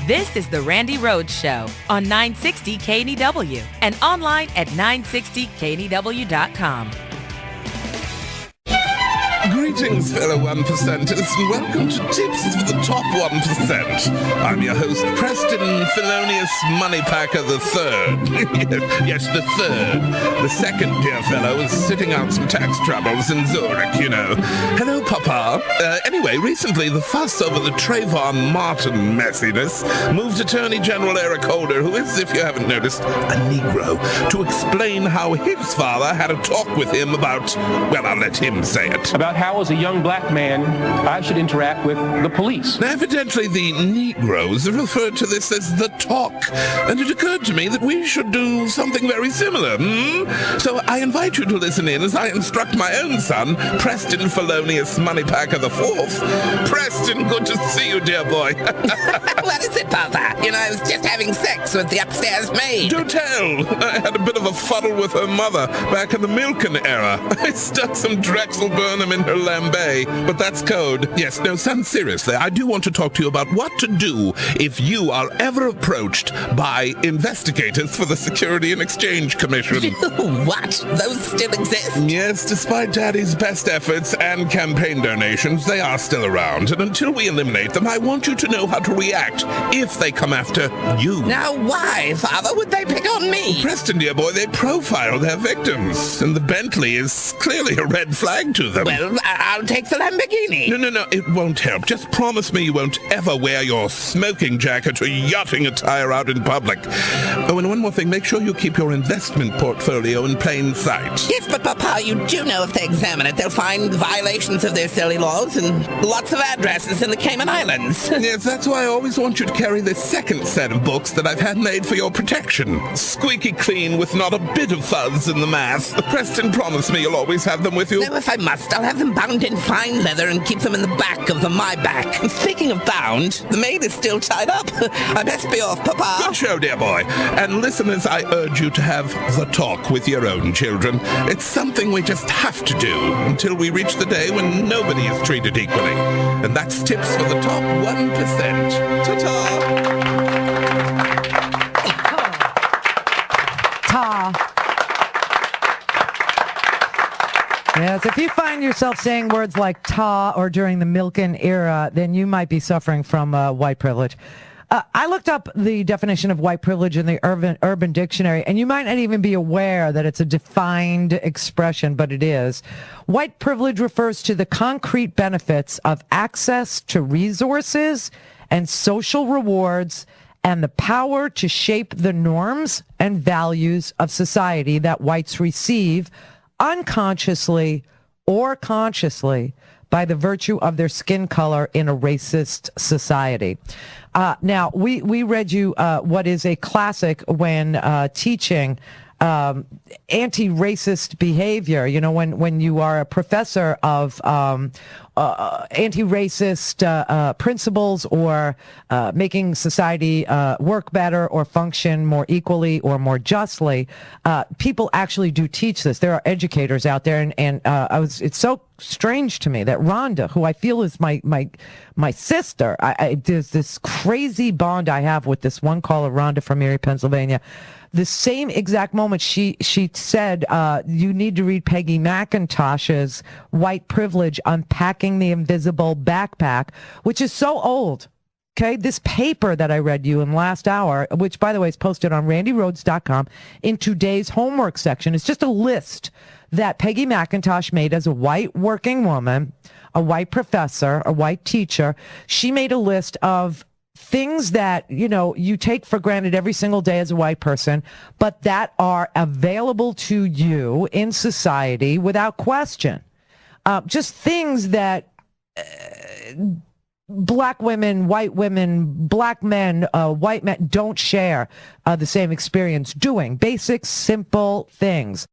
This is the Randi Rhodes Show on 960 KNEW and online at 960KNEW.com. Greetings, fellow 1%ers, and welcome to Tips for the Top 1%. I'm your host, Preston Felonious Moneypacker III. Yes, the third. The second, dear fellow, is sitting out some tax troubles in Zurich, you know. Hello, Papa. Anyway, recently the fuss over the Trayvon Martin messiness moved Attorney General Eric Holder, who is, if you haven't noticed, a Negro, to explain how his father had a talk with him about, well, I'll let him say it. About how, as a young black man, I should interact with the police. Now, evidently, the Negroes referred to this as the talk, and it occurred to me that we should do something very similar. So I invite you to listen in as I instruct my own son, Preston Felonious Moneypacker IV. Preston, good to see you, dear boy. What is it, Papa? You know, I was just having sex with the upstairs maid. Do tell. I had a bit of a fuddle with her mother back in the Milken era. I stuck some Drexel Burnham in her lambe, but that's code. Yes, no, son, seriously, I do want to talk to you about what to do if you are ever approached by investigators for the Security and Exchange Commission. What? Those still exist? Yes, despite Daddy's best efforts and campaign donations, they are still around. And until we eliminate them, I want you to know how to react if they come after you. Now, why, Father, would they pick on me? Preston, dear boy, they profile their victims, and the Bentley is clearly a red flag to them. Well, I'll take the Lamborghini. No, it won't help. Just promise me you won't ever wear your smoking jacket or yachting attire out in public. Oh, and one more thing, make sure you keep your investment portfolio in plain sight. Yes, but Papa, you do know if they examine it, they'll find violations of their silly laws and lots of addresses in the Cayman Islands. Yes, that's why I always want you to carry this second set of books that I've had made for your protection. Squeaky clean with not a bit of fuzz in the math. Preston, promise me you'll always have them with you. No, if I must, I'll have them bound in fine leather and keep them in the back of the my back. Speaking of bound, the maid is still tied up. I best be off, Papa. Good show, dear boy. And listeners, I urge you to have the talk with your own children. It's something we just have to do until we reach the day when nobody is treated equally. And that's Tips for the Top 1%. Ta-ta! Yes, if you find yourself saying words like ta or during the Milken era, then you might be suffering from white privilege. I looked up the definition of white privilege in the Urban Dictionary, and you might not even be aware that it's a defined expression, but it is. White privilege refers to the concrete benefits of access to resources and social rewards and the power to shape the norms and values of society that whites receive unconsciously or consciously by the virtue of their skin color in a racist society. Now, we read you what is a classic when teaching anti-racist behavior. You know, when you are a professor of anti-racist principles or making society work better or function more equally or more justly, people actually do teach this. There are educators out there, and it's so strange to me that Rhonda, who I feel is my sister, there's this crazy bond I have with this one caller, Rhonda from Erie, Pennsylvania. The same exact moment she said, you need to read Peggy McIntosh's White Privilege, Unpacking the Invisible Backpack, which is so old. Okay, this paper that I read you in last hour, which, by the way, is posted on randyrhodes.com in today's homework section, is just a list that Peggy McIntosh made as a white working woman, a white professor, a white teacher. She made a list of things that, you know, you take for granted every single day as a white person, but that are available to you in society without question. Just things that black women, black men, white men don't share the same experience doing. Basic, simple things.